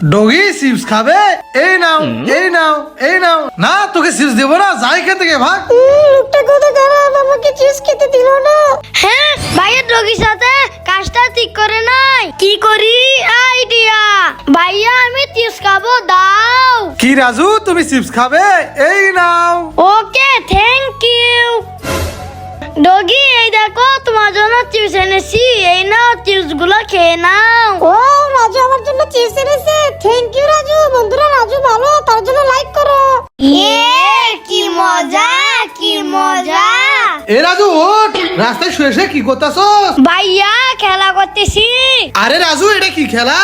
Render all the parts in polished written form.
Doggy chips খাবে? এই নাও এই নাও এই নাও। না তোকে চিপস দেবো না, যাই এখান থেকে ভাগ। লোকটা কত খারাপ, আমাকে চিপস খেতে দিল না। হ্যাঁ ভাইয়া ডগির সাথে কাজটা ঠিক করে নাই, কি করি আইডিয়া। ভাইয়া আমি চিপস খাবো, দাও। কি রাজু, তুমি চিপস খাবে? এই নাও। Okay thank you. ডগি এই দেখো তোমার জন্য চিপস এনেছি, এই নাও চিপস গুলো খেয়ে নাও। ও রাজু আমার জন্য চিপস এনেছে, থ্যাংক ইউ রাজু। বন্ধুরা রাজু ভালো, তার জন্য লাইক করো। কি মজা কি মজা। এ রাজু ওঠ, রাস্তায় শুয়ে শুয়ে কি করতেছস? ভাইয়া খেলা করতেছি। আরে রাজু এটা কি খেলা?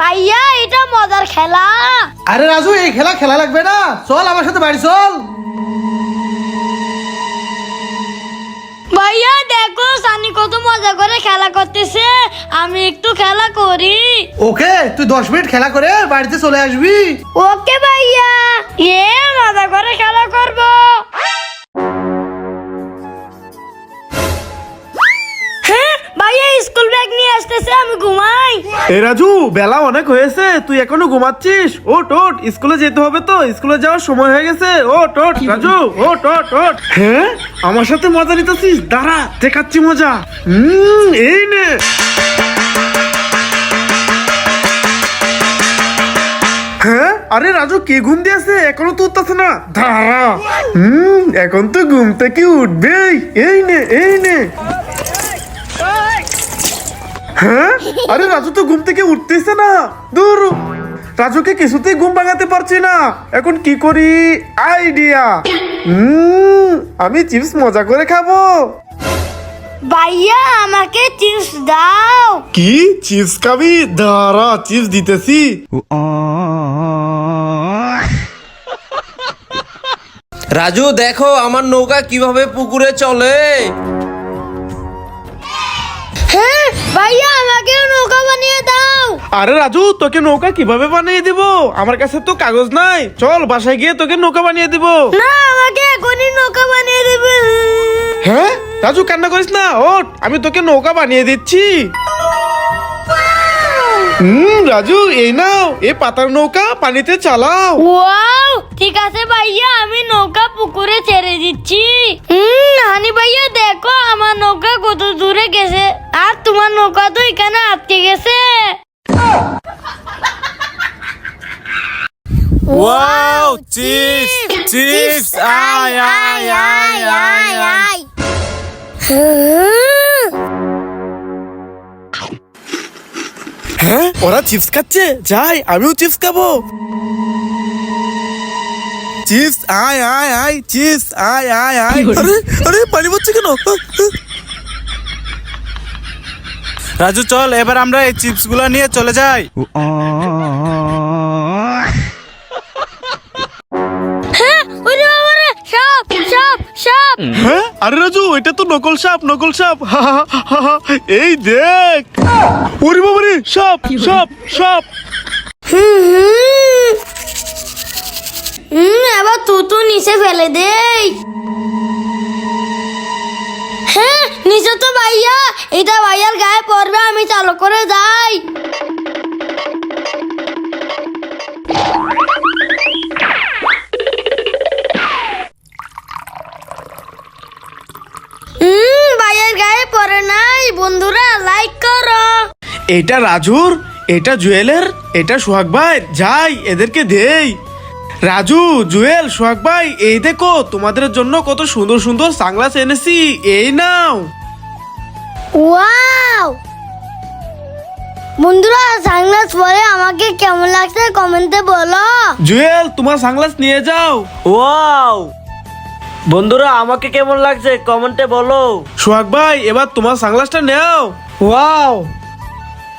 ভাইয়া এটা মজার খেলা। আরে রাজু এই খেলা খেলা লাগবে না, চল আমার সাথে বাড়ি চল। ভাইয়া দেখো সানি কত মজা করে খেলা করতেছে, আমি একটু খেলা করি। ওকে তুই 10 মিনিট খেলা করে বাড়িতে চলে আসবি। ওকে ভাইয়া, মজা করে খেলা করব। হ্যাঁ ভাইয়া স্কুল ব্যাগ নিয়ে আসতেছে, আমি ঘুমাই। এ রাজু বেলা অনেক হয়েছে, তুই এখনো ঘুমাচ্ছিস? ওঠ ওঠ, স্কুলে যেতে হবে তো, স্কুলে যাওয়ার সময় হয়ে গেছে। ওঠ ওঠ রাজু, ওঠ ওঠ ওঠ। হ্যাঁ আমার সাথে মজা নিতেছিস? দাঁড়া দেখাচ্ছি মজা। এই নে। হ্যাঁ আরে রাজু কে ঘুম দিয়েছে, এখনো তো উঠতেছে না? দাঁড়া। এখন তো ঘুম থেকে উঠবেই। এই নে এই নে। হ্যাঁ আরে রাজু তো ঘুম থেকে উঠতেছে না। দূর, রাজুকে কিছুতেই ঘুম ভাঙাতে পারছি না, এখন কি করি আইডিয়া। আমি চিপস মজা করে খাবো। ভাইয়া আমাকে চিপস দাও। কি চিপস খাবি? দাঁড়া চিপস দিতেছি। রাজু দেখো আমার নৌকা কিভাবে পুকুরে চলে। হ্যাঁ ভাইয়া আমাকে নৌকা বানিয়ে দাও। আরে রাজু তোকে নৌকা কিভাবে বানিয়ে দিব? আমার কাছে তো কাগজ নাই, চল বাসায় গিয়ে তোকে নৌকা বানিয়ে দিব। না আমাকে এখনই নৌকা বানিয়ে দেবে। হ্যাঁ রাজু কান্না করিস না, ওঠ আমি তোকে নৌকা বানিয়ে দিচ্ছি। রাজু এই নাও, এই পাতার নৌকা পানিতে চালাও। ওয়াও ঠিক আছে ভাইয়া, আমি নৌকা পুকুরে ছেড়ে দিচ্ছি। হানি ভাইয়া দেখো আমার নৌকা কত দূরে গেছে, আর তোমার নৌকা তো এখানে আটকে গেছে। ওয়াও চিপস চিপস আয় আয় আয় আয় আয়। হ্যাঁ ওরা চিপস খাচ্ছে, যাই আমিও চিপস খাবো। চিপস আয় আয় আয়, চিপস আয় আয় আয়। আরে আরে পানি পড়ছে কেন? রাজু চল এবার আমরা এই চিপস গুলা নিয়ে চলে যাই। ওরে বাবারে, সাপ সাপ সাপ। হ্যাঁ আরে রাজু এটা তো নকল সাপ, নকল সাপ। এই দেখ, ওরে বাবারে সাপ সাপ সাপ। এবার তুতু নিচে ফেলে দেই। হ্যাঁ নিচে তো ভাইয়া, এটা ভাইয়ার গায়ে পড়বে, আমি চালু করে যাই। ভাইয়ার গায়ে পড়ে নাই। বন্ধুরা লাইক করো। এটা রাজুর, এটা জুয়েলের, এটা সোহাগ ভাই। যাই এদেরকে দেই। রাজু জুয়েল সোহাগ ভাই এই দেখো তোমাদের জন্য কত সুন্দর সুন্দর সানগ্লাস এনেছি, এই নাও। ওয়াও বন্ধুরা সানগ্লাস পরে আমাকে কেমন লাগছে কমেন্টে বলো। জুয়েল তোমার সানগ্লাস নিয়ে যাও। ওয়াও বন্ধুরা আমাকে কেমন লাগছে কমেন্টে বলো। সোহাগ ভাই এবার তোমার সানগ্লাসটা নাও। ওয়াও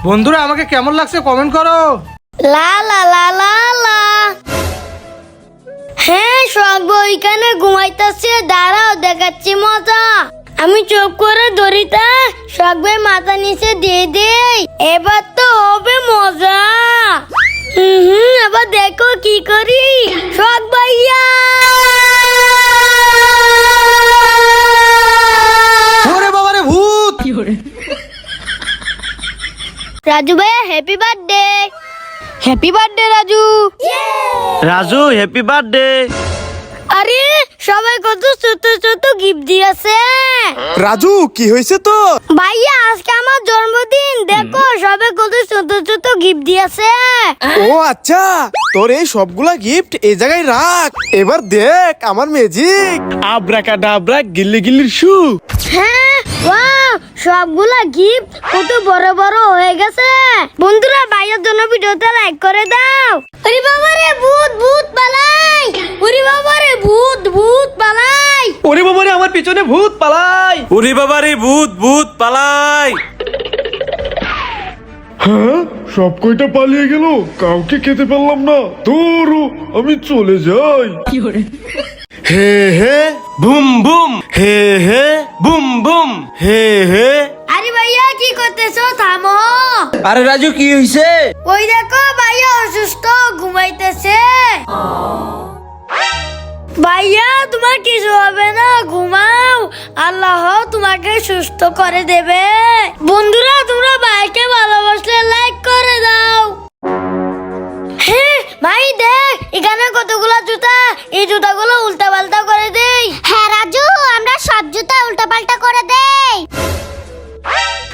বন্ধুরা আমাকে কেমন লাগছে কমেন্ট করো। লা লা লা লা লা। হ্যাঁ সোহাগ ওইখানে ঘুমাইতেছে, দাঁড়াও দেখাচ্ছি মজা। আমি চোখ করে দড়িটা সোহাগ ভাই মাথা নিচে দিয়ে দেই, এবার তো হবে মজা। এবার দেখো কি করি। সোহাগ ভাইয়া ওরে বাবারে ভূত। রাজু ভাইয়া happy birthday. Happy birthday Raju. Raju happy birthday. আরে সবাই কত ছোট ছোট গিফট দিয়েছে। রাজু কি হয়েছে তো? ভাইয়া আজকে আমার জন্মদিন, দেখো সবাই কত ছোট ছোট গিফট দিয়েছে। ও আচ্ছা, তোর এই সবগুলা গিফট এই জায়গায় রাখ। এবার দেখ আমার ম্যাজিক। আব্রাকাডাব্রা গিল্লি গিল্লির শু। হ্যাঁ, ওয়াও, সবগুলা গিফট কত বড় বড় হয়ে গেছে। বন্ধুরা ভাইয়ার জন্য ভিডিওতে লাইক করে দাও। ওরে বাবা রে, ভূত ভূত পালাই। ওরে বাবা রে, ভূত ভূত পালাই। ওরে বাবা রে, আমার পিছনে ভূত পালাই। উরি বাবারে ভূত ভূত পালাই। হ্যাঁ, সব কয়টা পালিয়ে গেল, কাউকে খেতে পারলাম না। তোরও আমি চলে যাই। হে হে বুম বুম হে হে বুম বুম হে হে। আরে ভাইয়া কি করতেছো, থামো। আরে রাজু কি হইছে? ওই দেখো ভাইয়া অসুস্থ, ঘুমাইতেছে। ভাইয়া তোমার কিছু হবে না, ঘুমাও, আল্লাহ তোমাকে সুস্থ করে দেবে। বন্ধুরা তোমরা ভাইকে ভালোবাসলে লাইক করে দাও। হ্যাঁ ভাই দেখ এখানে কতগুলো জুতা, এই জুতাগুলো উল্টা পাল্টা করে দেই। হ্যাঁ রাজু, আমরা সব জুতা উল্টা পাল্টা করে দেই।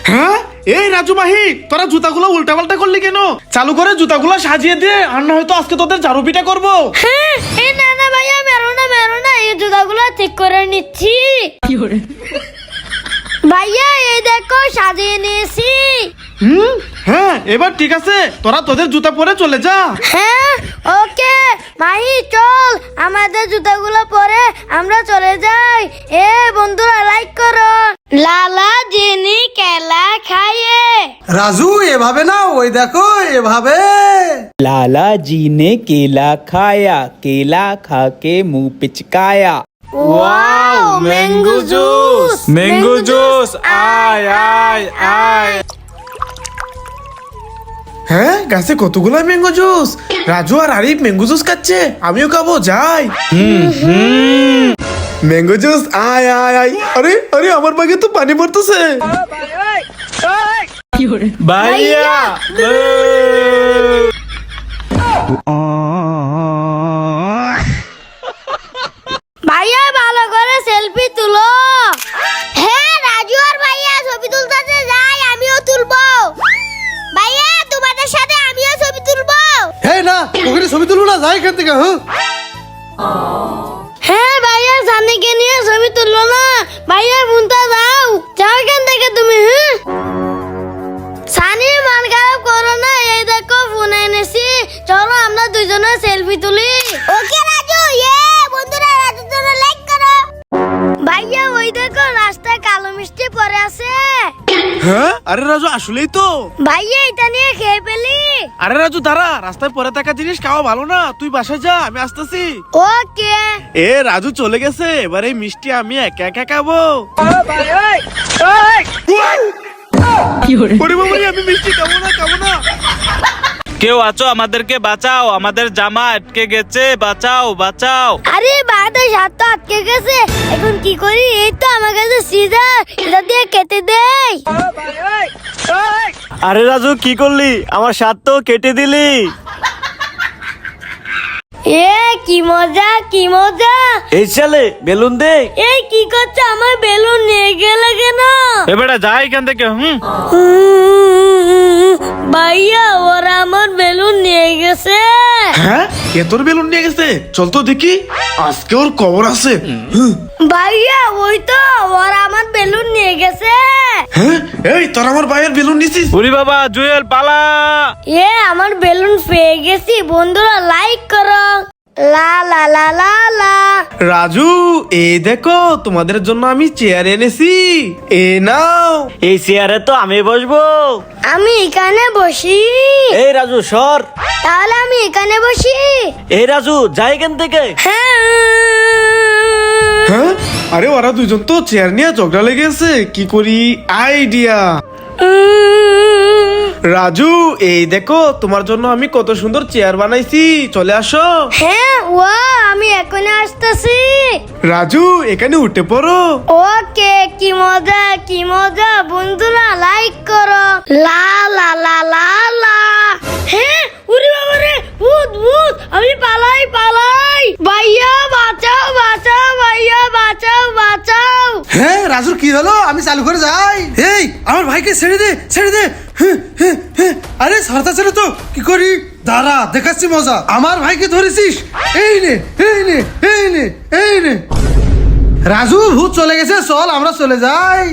হ্যাঁ, এই রাজু মাহি, তোরা জুতাগুলো উল্টা পাল্টা করলি কেন? চালু করে জুতাগুলো সাজিয়ে দে, আর না হয়তো আজকে তোদের ঝাড়ু পিটা করবো। হ্যাঁ, এই না না ভাইয়া, মেরো না, এই জুতাগুলো ঠিক করে নিচ্ছি। ভাইয়া এই দেখো সাজিয়ে নিয়েছি। হ্যাঁ, এবার ঠিক আছে, তোরা তোদের জুতা পরে চলে যা। হ্যাঁ ওকে মাহি, চল আমাদের জুতাগুলো পরে আমরা চলে যাই। এ বন্ধুরা লাইক করো। লালা জিনি কেলা খাইয়ে। রাজু এভাবে না, ওই দেখো এভাবে। लाला जी ने केला खाया, केला खा के मुंह पिचकाया। Wow, mango juice, mango juice, আয় আয় আয়। হ্যাঁ, গাছে কতগুলো ম্যাঙ্গো জুস। রাজু আর আরিফ ম্যাঙ্গো জুস খাচ্ছে, আমিও খাবো, যাই। ম্যাঙ্গো জুস, আয় আয় আয়। আরে আরে, আমার বাগে তো পানি পড়তেছে। ভাইয়া ভাইয়া ভালো করে সেলফি তুলো। হ্যাঁ রাজু আর ভাইয়া ছবি তুলতে যাই, আমিও তুলবো। ভাইয়া তোমাদের সাথে আমিও ছবি তুলবো। হ্যাঁ না, ওখানে ছবি তুলবো না, যাই এখান থেকে। হ্যাঁ হ্যাঁ ভাইয়া সানিকে নিয়ে ছবি তুললো না। ভাইয়া ফোনটা দাও, যাও এখান থেকে তুমি। হ্যাঁ সানি মন খারাপ করো না, এই দেখো ফোন এনেছি, চলো আমরা দুজনে সেলফি তুলি। ওকে রাজু, বন্ধুরা রাজুর জন্য লাইক করো। ভাইয়া ওই দেখো রাস্তায় কালো মিষ্টি পড়ে আছে। হ্যাঁ, আরে রাজু আসলেই তো। ভাইয়া এটা নিয়ে খেয়ে ফেলি। আরে রাজু দাঁড়া, রাস্তায় পরে থাকা জিনিস খাওয়া ভালো না, তুই বাসায় যা, আমি আসতেছি। ওকে এ রাজু চলে গেছে, এবার এই মিষ্টি আমি একা একা খাবো। ওরে বাবা রে, আমি মিষ্টি খাবো না। কেউ আছো, আমাদেরকে বাঁচাও, আমাদের জামা আটকে গেছে, বাঁচাও বাঁচাও। আরে বাতাস হাত তো আটকে গেছে, এখন কি করি? এই তো আমার কাছে সিজার, এটা দিয়ে কেটে দেই। আরে রাজু কি করলি, আমার শার্ট তো কেটে দিলি। এ কি মজা, কি মজা। এই ছেলে বেলুন দে। এই কি করছে, আমার বেলুন নিয়ে গেলে কেন? এবারে যা এখান থেকে। ভাইয়া ওরা আমার বেলুন নিয়ে গেছে। হ্যাঁ, কে তোর বেলুন নিয়ে গেছে? চল তো দেখি, আজকে ওর খবর আছে। ভাইয়া ওই তো ওরা আমার বেলুন নিয়ে গেছে। হ্যাঁ, এই তোর আমার ভাইয়ের বেলুন নিছিস? উরি বাবা, জুয়েল পালা। আমার বেলুন পেয়ে গেছি। বন্ধুরা লাইক করো। লা লা লা লা লা। রাজু এই দেখো, তোমাদের জন্য আমি চেয়ার এনেছি, এ নাও। এই চেয়ারে তো আমি বসবো। আমি এখানে বসি। এই রাজু সর। তাহলে আমি এখানে বসি। এই রাজু যা এখান থেকে। হ্যাঁ হ্যাঁ, আরে ওরা দুজন তো চেয়ার নিয়ে ঝগড়া লেগেছে, কি করি আইডিয়া। রাজু এই দেখো, তোমার জন্য আমি কত সুন্দর চেয়ার বানাইছি, চলে আসো। হ্যাঁ আমি এখনই আসতেছি। রাজু এখানে উঠে পড়ো। ওকে, কি মজা কি মজা। বন্ধুরা লাইক করো। লা লা লা লা লা। হ্যাঁ উরি বাবা রে, ভূত ভূত, আমি পালাই পালাই। ভাইয়া বাঁচাও বাঁচাও, ভাইয়া বাঁচাও বাঁচাও। হ্যাঁ রাজুর কি হলো? আমি চালু করে যাই। এই আমার ভাইকে ছেড়ে দে, ছেড়ে দে। আরে সরতাছে না তো, কি করি? দাঁড়া, দেখাচ্ছি মজা। আমার ভাইকে ধরেছিস, এই নে এই নে এই নে এই নে। রাজু, ভূত চলে গেছে, চল আমরা চলে যাই।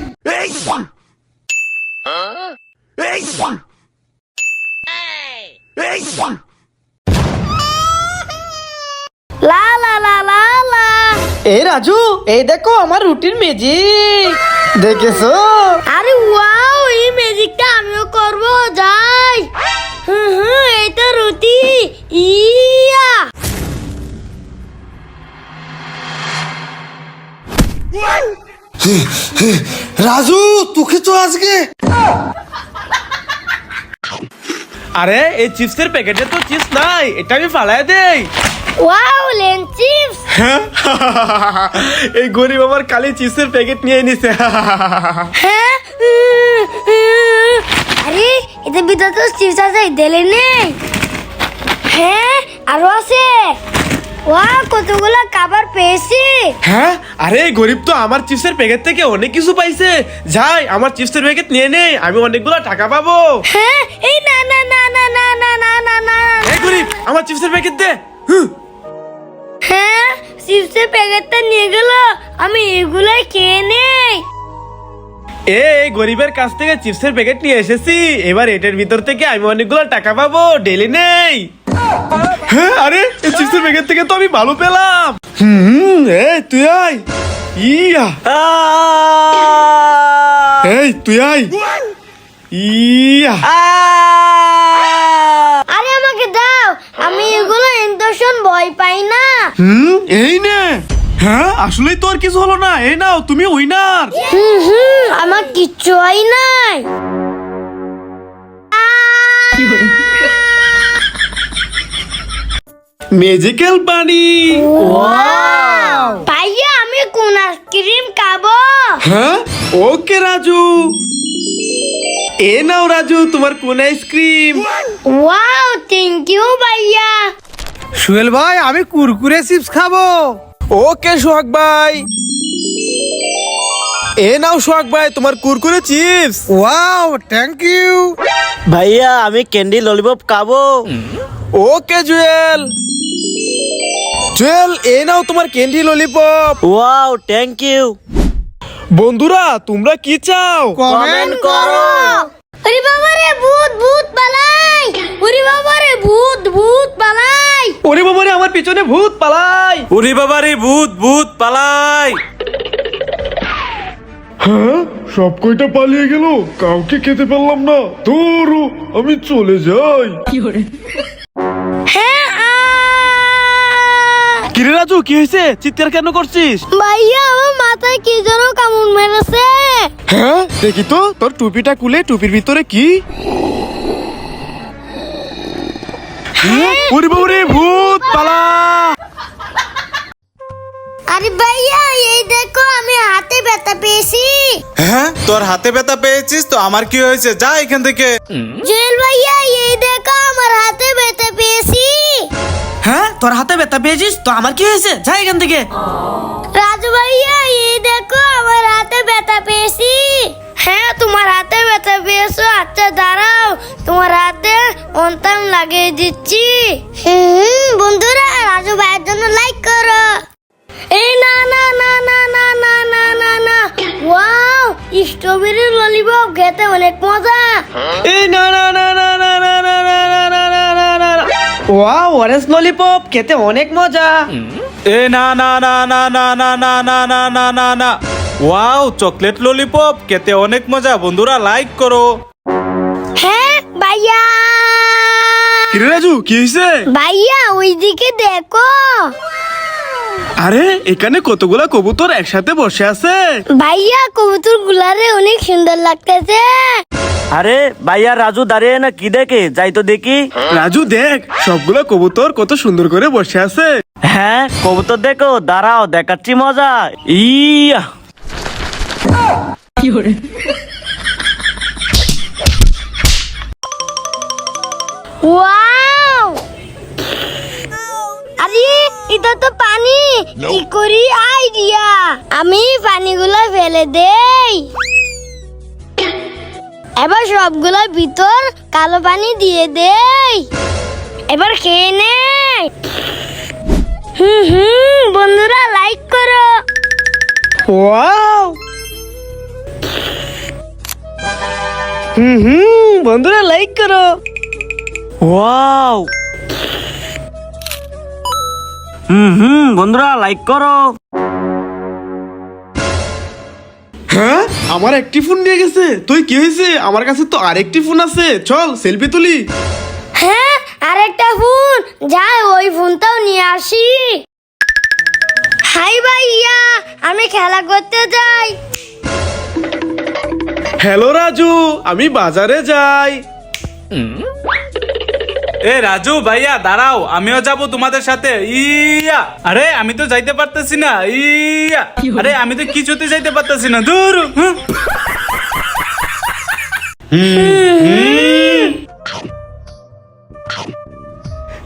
লা লা লা লা লা। এই রাজু, এই দেখো আমার রুটির ম্যাজিক দেখেছো? আরে ওয়াও, এই ম্যাজিকটা আমিও করব, যাই। এই তো রুটি। ইয়া রাজু, তোকে তো আজকে। আরে এই চিপসের প্যাকেটে তো চিপস নাই, এটা আমি ফালাই দেই। Wow, lane chips. এই গরিব আমার কালি চিপসের প্যাকেট নিয়ে নিছে। হ্যাঁ, আরে এতে ভিতরে তো চিপস আছে, দিলে নেই। হ্যাঁ, আরো আছে। ওয়াও, কতগুলো খাবার পেয়েছি। হ্যাঁ, আরে এই গরিব তো আমার চিপসের প্যাকেট থেকে অনেক কিছু পাইছে। যাই আমার চিপসের প্যাকেট নিয়ে নে, আমি অনেকগুলো টাকা পাবো। হ্যাঁ, এই না না না না না না না না না। এই গরিব, আমার চিপসের প্যাকেট দে। হ্যাঁ, চিপসের প্যাকেটটা নিয়ে গেল, আমি এগুলাই খেয়ে নেই। এই গরিবের কাছ থেকে চিপসের প্যাকেট নিয়ে এসেছি, এবার এটার ভিতর থেকে আমি অনেকগুলো টাকা পাবো, ডেলি নেই। হ্যাঁ, আরে এই চিপসের প্যাকেট থেকে তো আমি ভালো পেলাম। এই তুই আয়। ইয়া, এই তুই আয়। ইয়া, আরে আমাকে দাও, আমি এগুলো ইনজেকশন ভয় পাই না। এই নে। হ্যাঁ, আসলেই তোর কিছু হলো না, এই নাও তুমি উইনার। আমার কিচ্ছু হয় নাই। ম্যাজিক্যাল বানি। ভাইয়া, আমি কোন আইসক্রিম খাবো? হ্যাঁ, ওকে রাজু। এ নাও রাজু, তোমার কোন আইসক্রিম। ওয়াও, থ্যাংক ইউ ভাইয়া। সুহেল ভাই, আমি কুরকুরে চিপস খাবো। ওকে সোহাগ ভাই। এ নাও সোহাগ ভাই, তোমার Kurkure chips. Wow, thank you. ভাইয়া আমি ক্যান্ডি ললিপপ খাবো। ওকে জুয়েল। জুয়েল, এ নাও তোমার candy lollipop. Wow thank you. বন্ধুরা, তোমরা কি চাও? কমেন্ট করো। ওরে বাবা রে, ভূত ভূত পালাই। ওরে বাবা রে, ভূত ভূত পালাই। ওরে বাবারে, আমার পিছনে ভূত পালাই। উরি বাবারে, ভূত ভূত পালাই। হ্যাঁ, সব কয়টা পালিয়ে গেল, কাউকে খেতে পারলাম না। তোরও আমি চলে যাই। হ্যাঁ, কিরে রাজু, কি হয়েছে? চিৎকার কেন করছিস? ভাইয়া, আমার মাথায় কি যেন কামড় মেরেছে। হ্যাঁ, দেখি তো তোর টুপিটা খুলে, টুপির ভিতরে কি? ওরে বাবারে, ভূত পালা। আরে ভাইয়া, এই দেখো আমি হাতে ব্যথা পেয়েছি। হ্যাঁ, তোর হাতে ব্যথা পেয়েছিস তো আমার কি হয়েছে? যা এখান থেকে। জুয়েল ভাইয়া, এই দেখো আমার হাতে ব্যথা পেয়েছি। হ্যাঁ, তোর হাতে ব্যথা পেয়েছিস তো আমার কি হয়েছে? যা এখান থেকে। রাজু ভাইয়া, এই দেখো আমার হাতে ব্যথা পেয়েছি। হ্যাঁ, তোমার হাতে ব্যথা পেয়েছো? আচ্ছা দাঁড়াও, তোমার হাতে অন্তাম লাগিয়ে দিচ্ছি। বন্ধুরা, রাজু ভাইয়ের জন্য লাইক করো। এই না না না না না না না না না। ওয়াও, স্ট্রবেরি ললিপপ খেতে অনেক মজা। এই না না না না না না না না না না না না না না। ওয়াও, অরেঞ্জ ললিপপ খেতে অনেক মজা। এ না না না না না না না না না না না না। ওয়াও, চকলেট ললিপপ খেতে অনেক মজা। বন্ধুরা, লাইক করো। হ্যাঁ ভাইয়া। কিরে রাজু, কি হয়েছে? ভাইয়া, ওইদিকে দেখো। আরে এখানে কতগুলা কবুতর একসাথে বসে আছে। ভাইয়া, কবুতর গুলারে অনেক সুন্দর লাগতেছে। আরে ভাইয়া, রাজু দাঁড়িয়ে না কি দেখে? যাই তো দেখি। রাজু দেখ, সবগুলা কবুতর কত সুন্দর করে বসে আছে। হ্যাঁ, কবুতর দেখো, দাঁড়াও দেখাচ্ছি মজা। ইয়া, ওয়াও, ভাইয়া আমি পানিগুলো ফেলে দেই, এবার সবগুলোর ভিতর কালো পানি দিয়ে দেই, এবার খেয়ে নে। বন্ধুরা লাইক করো। ওয়াও বন্ধুরা লাইক করো। ওয়াও বন্ধুরা লাইক করো। হ্যাঁ আমার একটি ফোন নিয়ে গেছে। তুই কি হয়েছে? আমার কাছে তো আরেকটি ফোন আছে, চল সেলফি তুলি। হ্যাঁ আরেকটা ফোন, যাই ওই ফোনটাও নিয়ে আসি। হাই ভাইয়া আমি খেলা করতে যাই। হ্যালো রাজু, আমি বাজারে যাই। এ রাজু ভাইয়া দাঁড়াও, আমিও যাব তোমাদের সাথে। ইয়া আরে আমি তো যাইতে পারতেছি না। ইয়া আরে আমি তো কিছুতে যাইতে পারতেছি না, দূর।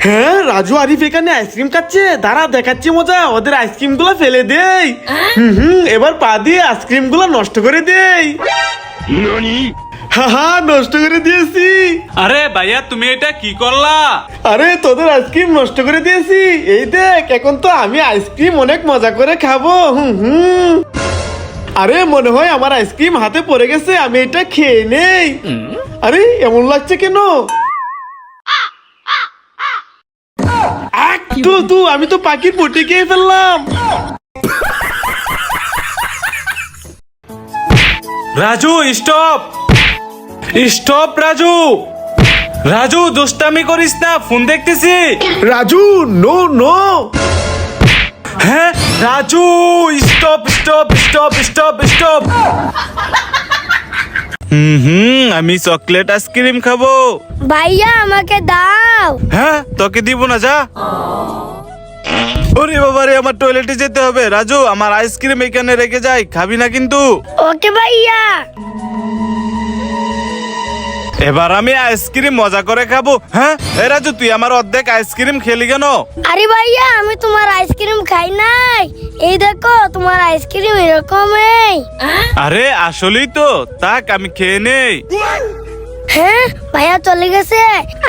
হ্যাঁ রাজু আরিফ এখানে আইসক্রিম খাচ্ছে, দাঁড়া দেখাচ্ছি মজা। ওদের আইসক্রিম গুলো ফেলে দেই। এবার পা দিয়ে আইসক্রিম গুলো নষ্ট করে দেই। হা নষ্ট করে দিয়েছি। আরে ভাইয়া তুমি এটা কি করলা? আরে তোদের আইসক্রিম নষ্ট করে দিয়েছি। এই দেখ, এখন তো আমি আইসক্রিম অনেক মজা করে খাবো। আরে মনে হয় আমার আইসক্রিম হাতে পড়ে গেছে, আমি এটা খেয়ে নেই। আরে এমন লাগছে কেন? আমি তো পাখির পটি খেয়ে ফেললাম। রাজু স্টপ স্টপ, রাজু রাজু দুষ্টামি করিস না, ফোন দেখতেছি। Raju no no. হ্যাঁ Raju stop stop stop stop stop. আমি চকলেট আইসক্রিম খাবো। ভাইয়া আমাকে দাও। হ্যাঁ তোকে দিব না, যা। ওরে বাবারে, আমার টয়লেটে যেতে হবে। রাজু আমার আইসক্রিম এখানে রেখে যাই, খাবি না কিন্তু। ওকে ভাইয়া। এবার আমি আইসক্রিম মজা করে খাবো। হ্যাঁ এ রাজু তুই আমার অর্ধেক আইসক্রিম খেলি কেন? আরে ভাইয়া আমি তোমার আইসক্রিম খাই নাই, এই দেখো তোমার আইসক্রিম এরকমই। আরে আসলেই তো, তাক আমি খেয়ে নেই। হ্যাঁ ভাইয়া চলে গেছে,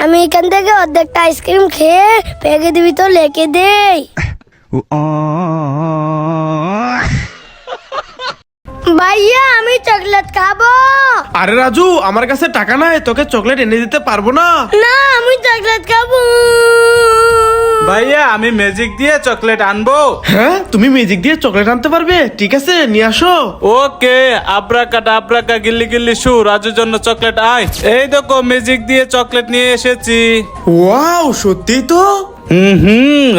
আমি এখান থেকে অর্ধেকটা আইসক্রিম খেয়ে পেগে দিবি তো লেকে দেই। ভাইয়া আমি চকলেট খাবো। আরে রাজু আমার কাছে টাকা নাই, তোকে চকলেট এনে দিতে পারবো না। না আমি চকলেট খাবো। ভাইয়া আমি ম্যাজিক দিয়ে চকলেট আনবো। হ্যাঁ তুমি ম্যাজিক দিয়ে চকলেট আনতে পারবে? ঠিক আছে নিয়ে আসো। ওকে আব্রাকাটা আব্রাকা গিল্লি গিল্লি শু, রাজুর জন্য চকলেট আয়। এই দেখো ম্যাজিক দিয়ে চকলেট নিয়ে এসেছি। ওয়াও সত্যি তো।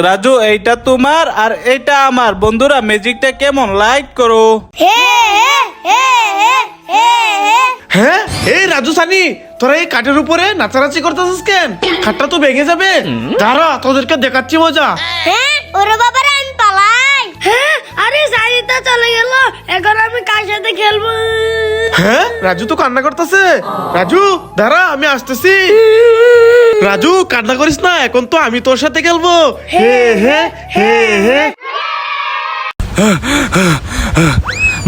রাজু এইটা তোমার আর এইটা আমার। বন্ধুরা ম্যাজিকটা কেমন, লাইক করো। হে হে হে হে হে। হ্যাঁ এই রাজু সানি, তোরা এই কাঠের উপরে নাচানাচি করতেছিস কেন? খাটটা তো ভেঙে যাবে। দাঁড়া তোদেরকে দেখাচ্ছি মজা। হ্যাঁ ওরে বাবারে আমি পালাই। হ্যাঁ আরে সারিতা চলে গেল, এখন আমি কার সাথে খেলবো? হ্যাঁ রাজু তো কান্না করতেছে। রাজু দাঁড়া আমি আসতেছি। রাজু কান্না করিস না, এখন তো আমি তোর সাথে খেলবো। হে হে হে হে।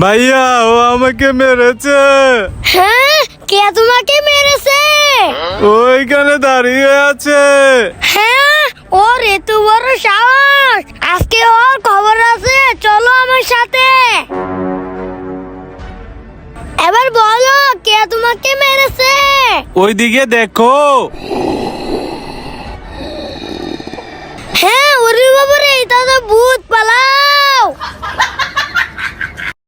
ভাইয়া ও আমাকে মেরেছে। হ্যাঁ কে তোমাকে মেরেছে? ওইখানে দাঁড়িয়ে আছে। হ্যাঁ ওর এত বড় সাহস, আজকে ওর খবর আছে, চলো আমার সাথে। এবার বলো কে তোমাকে মেরেছে? ওইদিকে দেখো। হ্যাঁ ওরে বাবারে, এটা তো ভূত